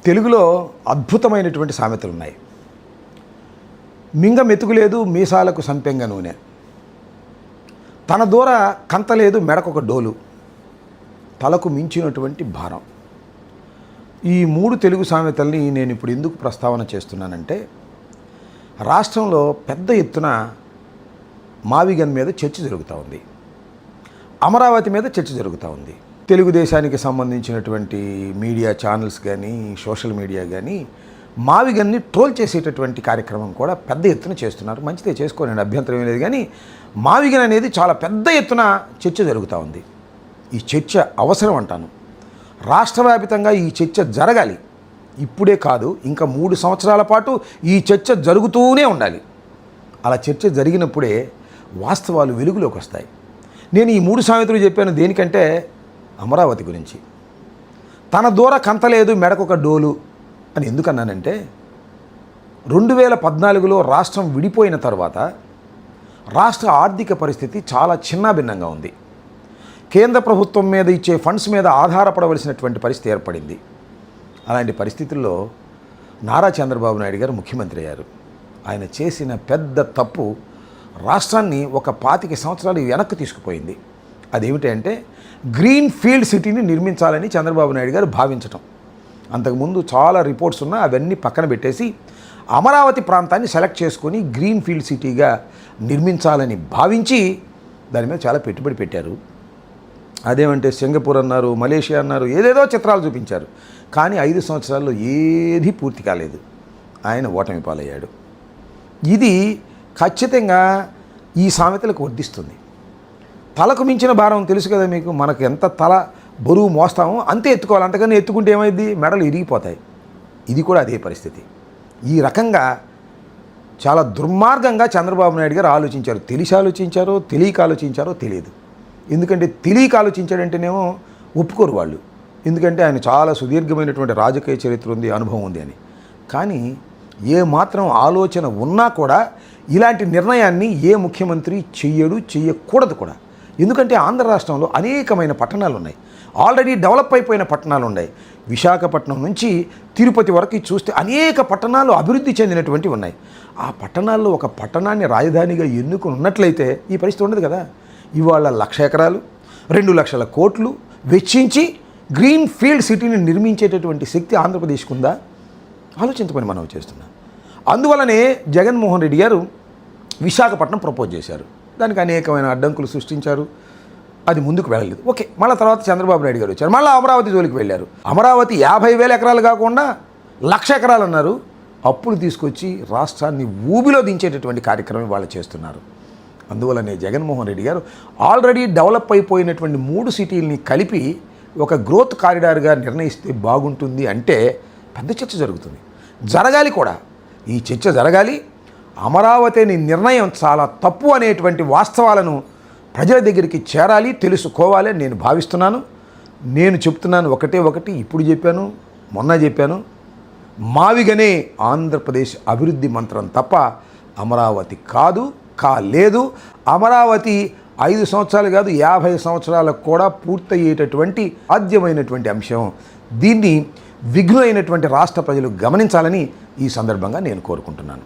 తెలుగులో అద్భుతమైనటువంటి సామెతలు ఉన్నాయి. మింగ మెతుకులేదు మీసాలకు సంపెంగ నూనె, తన దూర కంతలేదు మెడకొక డోలు, తలకు మించినటువంటి భారం. ఈ మూడు తెలుగు సామెతల్ని నేను ఇప్పుడు ఎందుకు ప్రస్తావన చేస్తున్నానంటే, రాష్ట్రంలో పెద్ద ఎత్తున మావిగన్ మీద చర్చ జరుగుతూ ఉంది, అమరావతి మీద చర్చ జరుగుతూ ఉంది. తెలుగుదేశానికి సంబంధించినటువంటి మీడియా ఛానల్స్ కానీ సోషల్ మీడియా కానీ మావిగన్ని ట్రోల్ చేసేటటువంటి కార్యక్రమం కూడా పెద్ద ఎత్తున చేస్తున్నారు. మంచిదే, చేసుకోనండి, అభ్యంతరం ఏం లేదు. కానీ మావిగన్ అనేది చాలా పెద్ద ఎత్తున చర్చ జరుగుతూ ఉంది. ఈ చర్చ అవసరం అంటాను. రాష్ట్ర వ్యాపితంగా ఈ చర్చ జరగాలి. ఇప్పుడే కాదు, ఇంకా 3 సంవత్సరాల పాటు ఈ చర్చ జరుగుతూనే ఉండాలి. అలా చర్చ జరిగినప్పుడే వాస్తవాలు వెలుగులోకి వస్తాయి. నేను ఈ 3 సామెతలు చెప్పాను దేనికంటే, అమరావతి గురించి. తన దూర కంతలేదు మెడకొక డోలు అని ఎందుకన్నానంటే, 2014లో రాష్ట్రం విడిపోయిన తర్వాత రాష్ట్ర ఆర్థిక పరిస్థితి చాలా చిన్నాభిన్నంగా ఉంది. కేంద్ర ప్రభుత్వం మీద ఇచ్చే ఫండ్స్ మీద ఆధారపడవలసినటువంటి పరిస్థితి ఏర్పడింది. అలాంటి పరిస్థితుల్లో నారా చంద్రబాబు నాయుడు గారు ముఖ్యమంత్రి అయ్యారు. ఆయన చేసిన పెద్ద తప్పు రాష్ట్రాన్ని ఒక 25 సంవత్సరాలు వెనక్కి తీసుకుపోయింది. అదేమిటంటే, గ్రీన్ ఫీల్డ్ సిటీని నిర్మించాలని చంద్రబాబు నాయుడు గారు భావించటం. అంతకుముందు చాలా రిపోర్ట్స్ ఉన్నా అవన్నీ పక్కన పెట్టేసి అమరావతి ప్రాంతాన్ని సెలెక్ట్ చేసుకొని గ్రీన్ ఫీల్డ్ సిటీగా నిర్మించాలని భావించి దాని మీద చాలా పెట్టుబడి పెట్టారు. అదేమంటే సింగపూర్ అన్నారు, మలేషియా అన్నారు, ఏదేదో చిత్రాలు చూపించారు. కానీ 5 సంవత్సరాల్లో ఏదీ పూర్తి కాలేదు. ఆయన ఓటమి పాలయ్యాడు. ఇది ఖచ్చితంగా ఈ సామెతలకు వర్తిస్తుంది. తలకు మించిన భారం తెలుసు కదా మీకు. మనకు ఎంత తల బరువు మోస్తామో అంతే ఎత్తుకోవాలి. అంతకన్నా ఎత్తుకుంటే ఏమైంది, మెడలు ఇరిగిపోతాయి. ఇది కూడా అదే పరిస్థితి. ఈ రకంగా చాలా దుర్మార్గంగా చంద్రబాబు నాయుడు గారు ఆలోచించారు. తెలిసి ఆలోచించారో తెలియక ఆలోచించారో తెలియదు. ఎందుకంటే తెలియక ఆలోచించాడంటేనేమో ఒప్పుకోరు వాళ్ళు. ఎందుకంటే ఆయన చాలా సుదీర్ఘమైనటువంటి రాజకీయ చరిత్ర ఉంది, అనుభవం ఉంది అని. కానీ ఏ మాత్రం ఆలోచన ఉన్నా కూడా ఇలాంటి నిర్ణయాన్ని ఏ ముఖ్యమంత్రి చెయ్యకూడదు కూడా. ఎందుకంటే ఆంధ్ర రాష్ట్రంలో అనేకమైన పట్టణాలు ఉన్నాయి, ఆల్రెడీ డెవలప్ అయిపోయిన పట్టణాలు ఉన్నాయి. విశాఖపట్నం నుంచి తిరుపతి వరకు చూస్తే అనేక పట్టణాలు అభివృద్ధి చెందినటువంటి ఉన్నాయి. ఆ పట్టణాల్లో ఒక పట్టణాన్ని రాజధానిగా ఎన్నుకుని ఉన్నట్లయితే ఈ పరిస్థితి ఉండదు కదా. ఇవాళ 1,00,000 ఎకరాలు 2 లక్షల కోట్లు వెచ్చించి గ్రీన్ ఫీల్డ్ సిటీని నిర్మించేటటువంటి శక్తి ఆంధ్రప్రదేశ్కు ఉందా? ఆలోచించమని మనం చేస్తున్నాం. అందువలనే జగన్మోహన్ రెడ్డి గారు విశాఖపట్నం ప్రపోజ్ చేశారు. దానికి అనేకమైన అడ్డంకులు సృష్టించారు. అది ముందుకు వెళ్ళలేదు. ఓకే, మళ్ళీ తర్వాత చంద్రబాబు నాయుడు గారు వచ్చారు. మళ్ళీ అమరావతి జోలికి వెళ్ళారు. అమరావతి 50,000 ఎకరాలు కాకుండా 1,00,000 ఎకరాలు అన్నారు. అప్పులు తీసుకొచ్చి రాష్ట్రాన్ని ఊబిలో దించేటటువంటి కార్యక్రమం వాళ్ళు చేస్తున్నారు. అందువలనే జగన్మోహన్ రెడ్డి గారు ఆల్రెడీ డెవలప్ అయిపోయినటువంటి 3 సిటీల్ని కలిపి ఒక గ్రోత్ కారిడార్గా నిర్ణయిస్తే బాగుంటుంది అంటే పెద్ద చర్చ జరుగుతుంది. జరగాలి కూడా. ఈ చర్చ జరగాలి. అమరావతి నిర్ణయం చాలా తప్పు అనేటువంటి వాస్తవాలను ప్రజల దగ్గరికి చేరాలి, తెలుసుకోవాలి అని నేను భావిస్తున్నాను. నేను చెప్తున్నాను ఒకటి, ఇప్పుడు చెప్పాను, మొన్న చెప్పాను. మావిగనే ఆంధ్రప్రదేశ్ అభివృద్ధి మంత్రం తప్ప అమరావతి కాలేదు. అమరావతి 5 సంవత్సరాలు కాదు, 50 సంవత్సరాలకు కూడా పూర్తయ్యేటటువంటి సాధ్యమైనటువంటి అంశం. దీన్ని విఘ్నులైనటువంటి రాష్ట్ర ప్రజలు గమనించాలని ఈ సందర్భంగా నేను కోరుకుంటున్నాను.